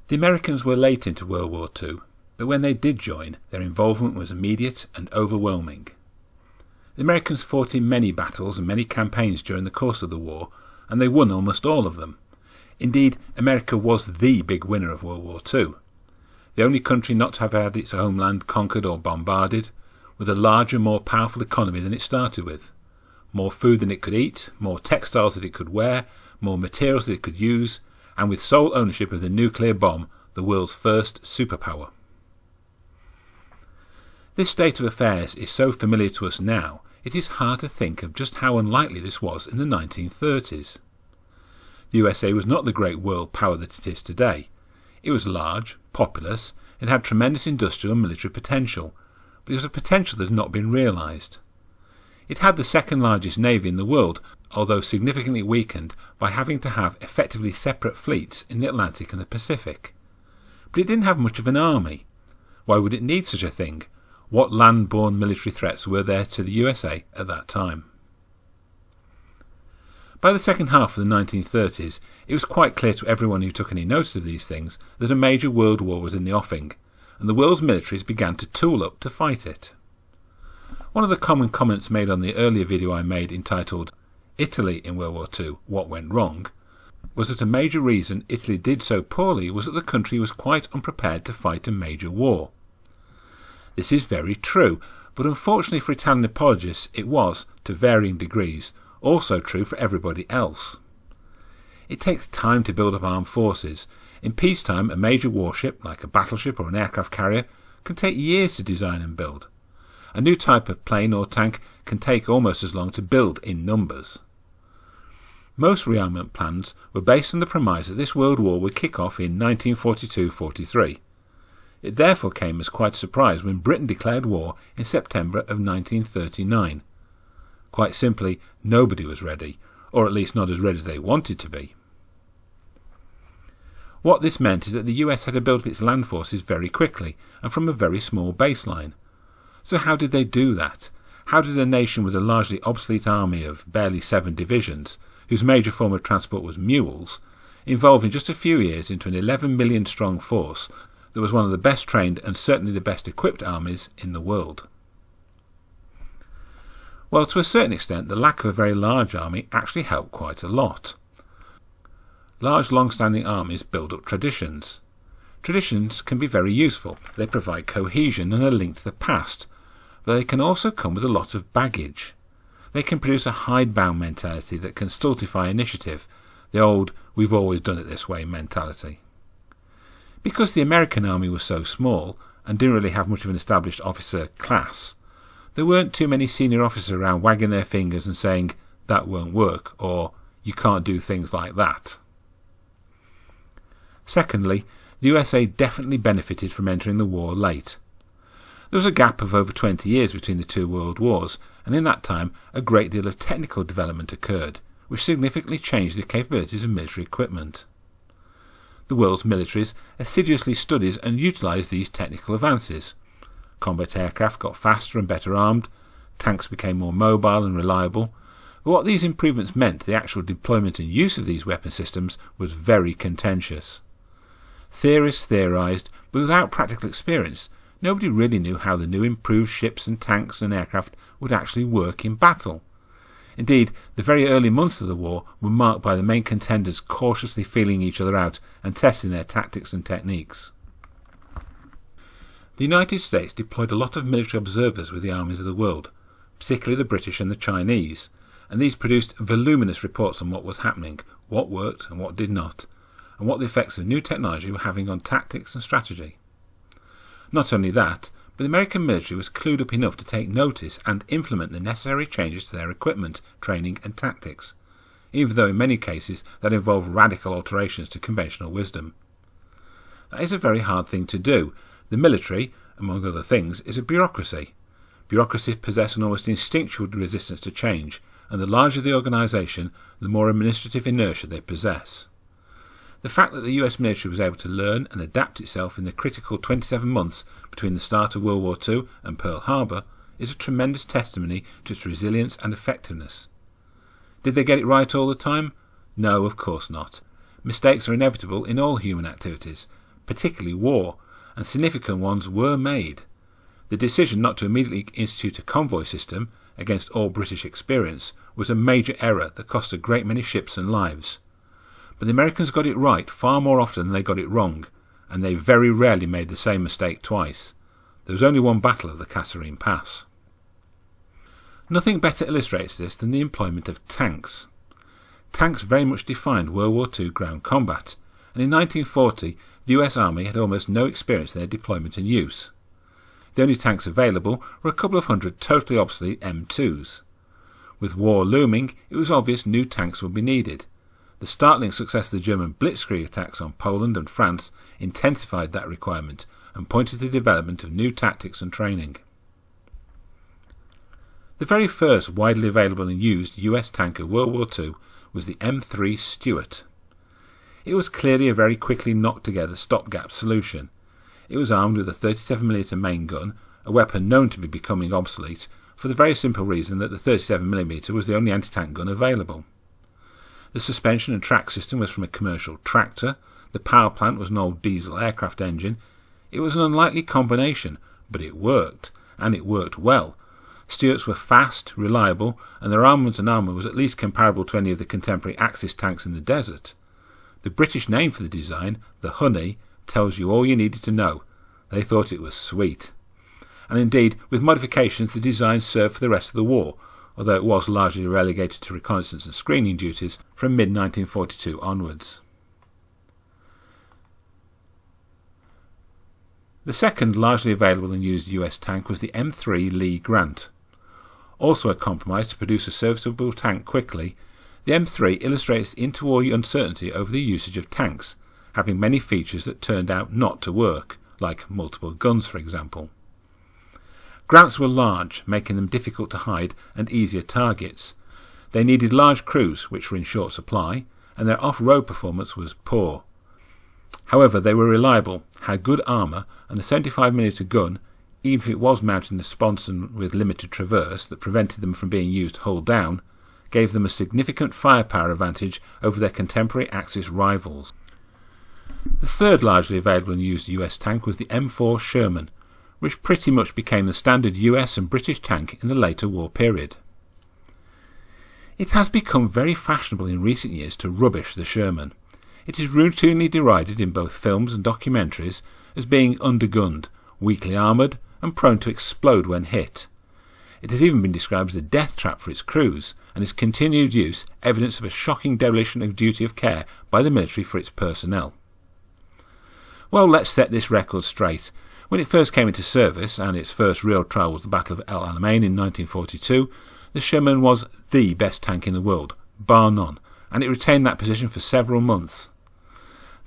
The Americans were late into World War II, but when they did join, their involvement was immediate and overwhelming. The Americans fought in many battles and many campaigns during the course of the war, and they won almost all of them. Indeed, America was the big winner of World War II. The only country not to have had its homeland conquered or bombarded, with a larger, more powerful economy than it started with. More food than it could eat, more textiles that it could wear, more materials that it could use, and with sole ownership of the nuclear bomb, the world's first superpower. This state of affairs is so familiar to us now, it is hard to think of just how unlikely this was in the 1930s. The USA was not the great world power that it is today. It was large, populous, it had tremendous industrial and military potential, but it was a potential that had not been realised. It had the second largest navy in the world, although significantly weakened by having to have effectively separate fleets in the Atlantic and the Pacific. But it didn't have much of an army. Why would it need such a thing? What land-borne military threats were there to the USA at that time? By the second half of the 1930s, it was quite clear to everyone who took any notice of these things that a major world war was in the offing, and the world's militaries began to tool up to fight it. One of the common comments made on the earlier video I made entitled "Italy in World War II, What Went Wrong?" was that a major reason Italy did so poorly was that the country was quite unprepared to fight a major war. This is very true, but unfortunately for Italian apologists it was, to varying degrees, also true for everybody else. It takes time to build up armed forces. In peacetime, a major warship, like a battleship or an aircraft carrier, can take years to design and build. A new type of plane or tank can take almost as long to build in numbers. Most rearmament plans were based on the premise that this world war would kick off in 1942-43. It therefore came as quite a surprise when Britain declared war in September of 1939. Quite simply, nobody was ready, or at least not as ready as they wanted to be. What this meant is that the US had to build up its land forces very quickly, and from a very small baseline. So how did they do that? How did a nation with a largely obsolete army of barely 7 divisions, whose major form of transport was mules, evolve in just a few years into an 11 million strong force that was one of the best trained and certainly the best equipped armies in the world? Well, to a certain extent, the lack of a very large army actually helped quite a lot. Large long-standing armies build up traditions. Traditions can be very useful. They provide cohesion and a link to the past, but they can also come with a lot of baggage. They can produce a hidebound mentality that can stultify initiative, the old "we've always done it this way" mentality. Because the American army was so small and didn't really have much of an established officer class, there weren't too many senior officers around wagging their fingers and saying, "that won't work," or "you can't do things like that." Secondly, the USA definitely benefited from entering the war late. There was a gap of over 20 years between the two world wars, and in that time a great deal of technical development occurred, which significantly changed the capabilities of military equipment. The world's militaries assiduously studied and utilised these technical advances. Combat aircraft got faster and better armed, tanks became more mobile and reliable, but what these improvements meant to the actual deployment and use of these weapon systems was very contentious. Theorists theorised, but without practical experience, nobody really knew how the new improved ships and tanks and aircraft would actually work in battle. Indeed, the very early months of the war were marked by the main contenders cautiously feeling each other out and testing their tactics and techniques. The United States deployed a lot of military observers with the armies of the world, particularly the British and the Chinese, and these produced voluminous reports on what was happening, what worked and what did not, and what the effects of new technology were having on tactics and strategy. Not only that, but the American military was clued up enough to take notice and implement the necessary changes to their equipment, training and tactics, even though in many cases that involved radical alterations to conventional wisdom. That is a very hard thing to do. The military, among other things, is a bureaucracy. Bureaucracies possess an almost instinctual resistance to change, and the larger the organisation, the more administrative inertia they possess. The fact that the US military was able to learn and adapt itself in the critical 27 months between the start of World War II and Pearl Harbor is a tremendous testimony to its resilience and effectiveness. Did they get it right all the time? No, of course not. Mistakes are inevitable in all human activities, particularly war, and significant ones were made. The decision not to immediately institute a convoy system, against all British experience, was a major error that cost a great many ships and lives. But the Americans got it right far more often than they got it wrong, and they very rarely made the same mistake twice. There was only one battle of the Kasserine Pass. Nothing better illustrates this than the employment of tanks. Tanks very much defined World War II ground combat, and in 1940 the US Army had almost no experience in their deployment and use. The only tanks available were a couple of hundred totally obsolete M2s. With war looming, it was obvious new tanks would be needed. The startling success of the German blitzkrieg attacks on Poland and France intensified that requirement and pointed to the development of new tactics and training. The very first widely available and used US tank of World War II was the M3 Stuart. It was clearly a very quickly knocked together stopgap solution. It was armed with a 37mm main gun, a weapon known to be becoming obsolete, for the very simple reason that the 37mm was the only anti-tank gun available. The suspension and track system was from a commercial tractor, the power plant was an old diesel aircraft engine. It was an unlikely combination, but it worked, and it worked well. Stuarts were fast, reliable, and their armament and armour was at least comparable to any of the contemporary Axis tanks in the desert. The British name for the design, the Honey, tells you all you needed to know. They thought it was sweet. And indeed, with modifications, the design served for the rest of the war, although it was largely relegated to reconnaissance and screening duties from mid-1942 onwards. The second largely available and used US tank was the M3 Lee Grant. Also a compromise to produce a serviceable tank quickly, the M3 illustrates the interwar uncertainty over the usage of tanks, having many features that turned out not to work, like multiple guns for example. Grants were large, making them difficult to hide and easier targets. They needed large crews, which were in short supply, and their off-road performance was poor. However, they were reliable, had good armour, and the 75mm gun, even if it was mounted in a sponson with limited traverse that prevented them from being used hull down, gave them a significant firepower advantage over their contemporary Axis rivals. The third largely available and used US tank was the M4 Sherman, which pretty much became the standard US and British tank in the later war period. It has become very fashionable in recent years to rubbish the Sherman. It is routinely derided in both films and documentaries as being undergunned, weakly armoured, and prone to explode when hit. It has even been described as a death trap for its crews, and its continued use evidence of a shocking dereliction of duty of care by the military for its personnel. Well, let's set this record straight. When it first came into service, and its first real trial was the Battle of El Alamein in 1942, the Sherman was the best tank in the world, bar none, and it retained that position for several months.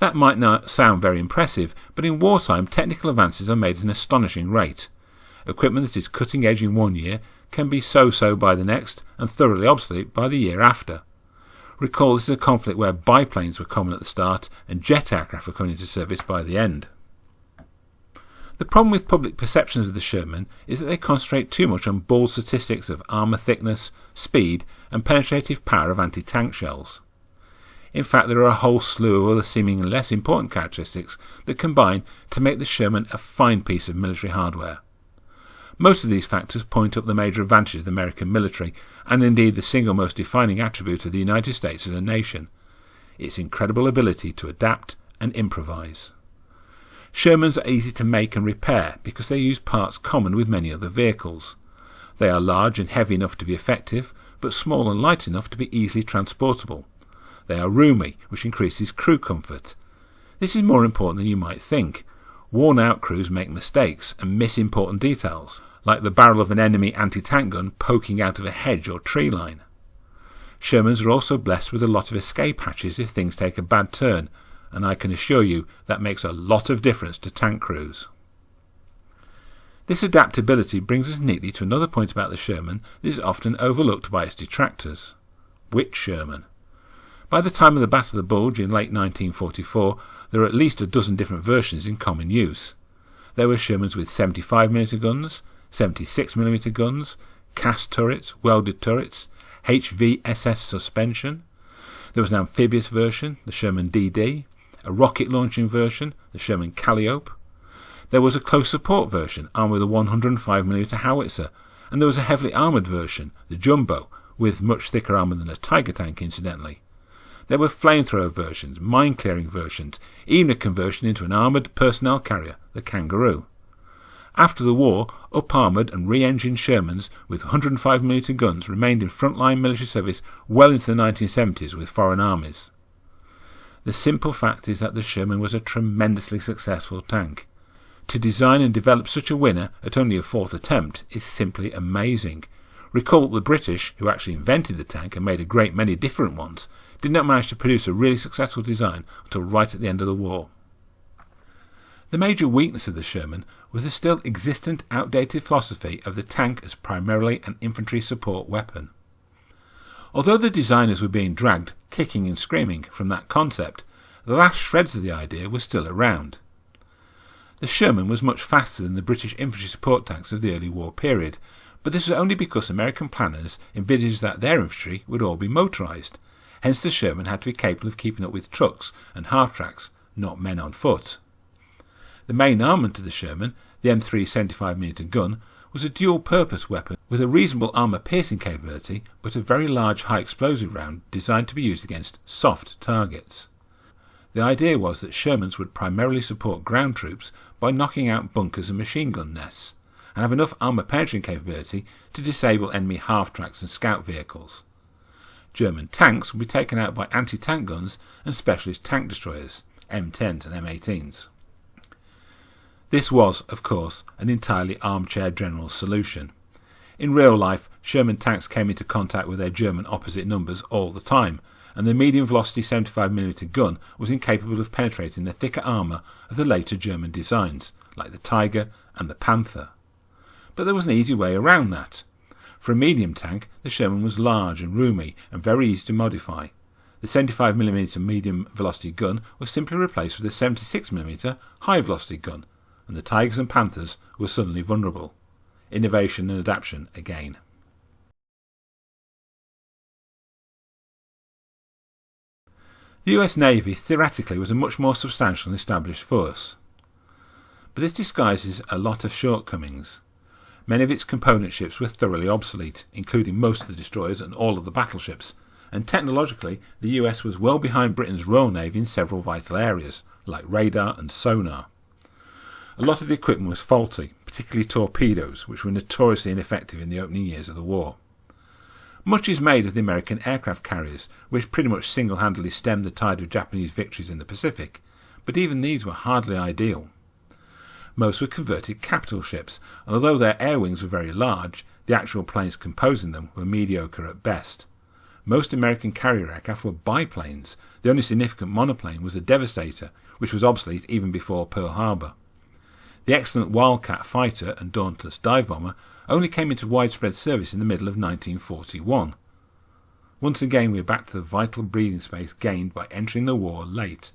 That might not sound very impressive, but in wartime technical advances are made at an astonishing rate. Equipment that is cutting edge in one year can be so-so by the next and thoroughly obsolete by the year after. Recall this is a conflict where biplanes were common at the start and jet aircraft were coming into service by the end. The problem with public perceptions of the Sherman is that they concentrate too much on bald statistics of armour thickness, speed and penetrative power of anti-tank shells. In fact, there are a whole slew of other seemingly less important characteristics that combine to make the Sherman a fine piece of military hardware. Most of these factors point up the major advantages of the American military, and indeed the single most defining attribute of the United States as a nation: its incredible ability to adapt and improvise. Shermans are easy to make and repair because they use parts common with many other vehicles. They are large and heavy enough to be effective, but small and light enough to be easily transportable. They are roomy, which increases crew comfort. This is more important than you might think. Worn-out crews make mistakes and miss important details, like the barrel of an enemy anti-tank gun poking out of a hedge or tree line. Shermans are also blessed with a lot of escape hatches if things take a bad turn, and I can assure you that makes a lot of difference to tank crews. This adaptability brings us neatly to another point about the Sherman that is often overlooked by its detractors. Which Sherman? By the time of the Battle of the Bulge in late 1944, there were at least a dozen different versions in common use. There were Shermans with 75mm guns, 76mm guns, cast turrets, welded turrets, HVSS suspension. There was an amphibious version, the Sherman DD, a rocket launching version, the Sherman Calliope. There was a close support version armed with a 105mm howitzer, and there was a heavily armoured version, the Jumbo, with much thicker armour than a Tiger tank incidentally. There were flamethrower versions, mine-clearing versions, even a conversion into an armoured personnel carrier, the Kangaroo. After the war, up-armoured and re-engined Shermans with 105mm guns remained in frontline military service well into the 1970s with foreign armies. The simple fact is that the Sherman was a tremendously successful tank. To design and develop such a winner at only a fourth attempt is simply amazing. Recall that the British, who actually invented the tank and made a great many different ones, did not manage to produce a really successful design until right at the end of the war. The major weakness of the Sherman was the still existent outdated philosophy of the tank as primarily an infantry support weapon. Although the designers were being dragged, kicking and screaming, from that concept, the last shreds of the idea were still around. The Sherman was much faster than the British infantry support tanks of the early war period, but this was only because American planners envisaged that their infantry would all be motorised. Hence the Sherman had to be capable of keeping up with trucks and half-tracks, not men on foot. The main armament of the Sherman, the M3 75mm gun, was a dual-purpose weapon with a reasonable armour-piercing capability but a very large high-explosive round designed to be used against soft targets. The idea was that Shermans would primarily support ground troops by knocking out bunkers and machine gun nests, and have enough armour-penetrating capability to disable enemy half-tracks and scout vehicles. German tanks would be taken out by anti-tank guns and specialist tank destroyers, M10s and M18s. This was, of course, an entirely armchair general solution. In real life, Sherman tanks came into contact with their German opposite numbers all the time, and the medium-velocity 75mm gun was incapable of penetrating the thicker armour of the later German designs, like the Tiger and the Panther. But there was an easy way around that. For a medium tank, the Sherman was large and roomy and very easy to modify. The 75mm medium-velocity gun was simply replaced with a 76mm high-velocity gun, and the Tigers and Panthers were suddenly vulnerable. Innovation and adaptation again. The US Navy theoretically was a much more substantial and established force. But this disguises a lot of shortcomings. Many of its component ships were thoroughly obsolete, including most of the destroyers and all of the battleships, and technologically the US was well behind Britain's Royal Navy in several vital areas, like radar and sonar. A lot of the equipment was faulty, particularly torpedoes, which were notoriously ineffective in the opening years of the war. Much is made of the American aircraft carriers, which pretty much single-handedly stemmed the tide of Japanese victories in the Pacific, but even these were hardly ideal. Most were converted capital ships, and although their air wings were very large, the actual planes composing them were mediocre at best. Most American carrier aircraft were biplanes. The only significant monoplane was the Devastator, which was obsolete even before Pearl Harbor. The excellent Wildcat fighter and Dauntless dive bomber only came into widespread service in the middle of 1941. Once again we are back to the vital breathing space gained by entering the war late.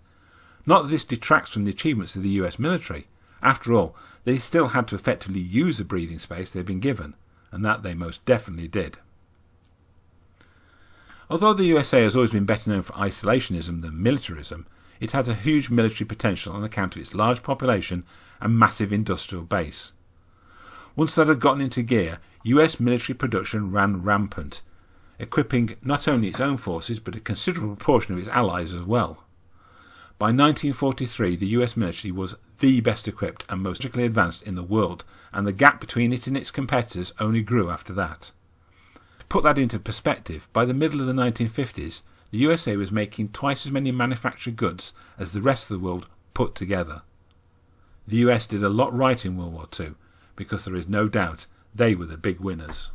Not that this detracts from the achievements of the US military. After all, they still had to effectively use the breathing space they had been given, and that they most definitely did. Although the USA has always been better known for isolationism than militarism, it had a huge military potential on account of its large population and massive industrial base. Once that had gotten into gear, US military production ran rampant, equipping not only its own forces but a considerable proportion of its allies as well. By 1943 the US military was the best equipped and most technically advanced in the world, and the gap between it and its competitors only grew after that. To put that into perspective, by the middle of the 1950s the USA was making twice as many manufactured goods as the rest of the world put together. The US did a lot right in World War II, because there is no doubt they were the big winners.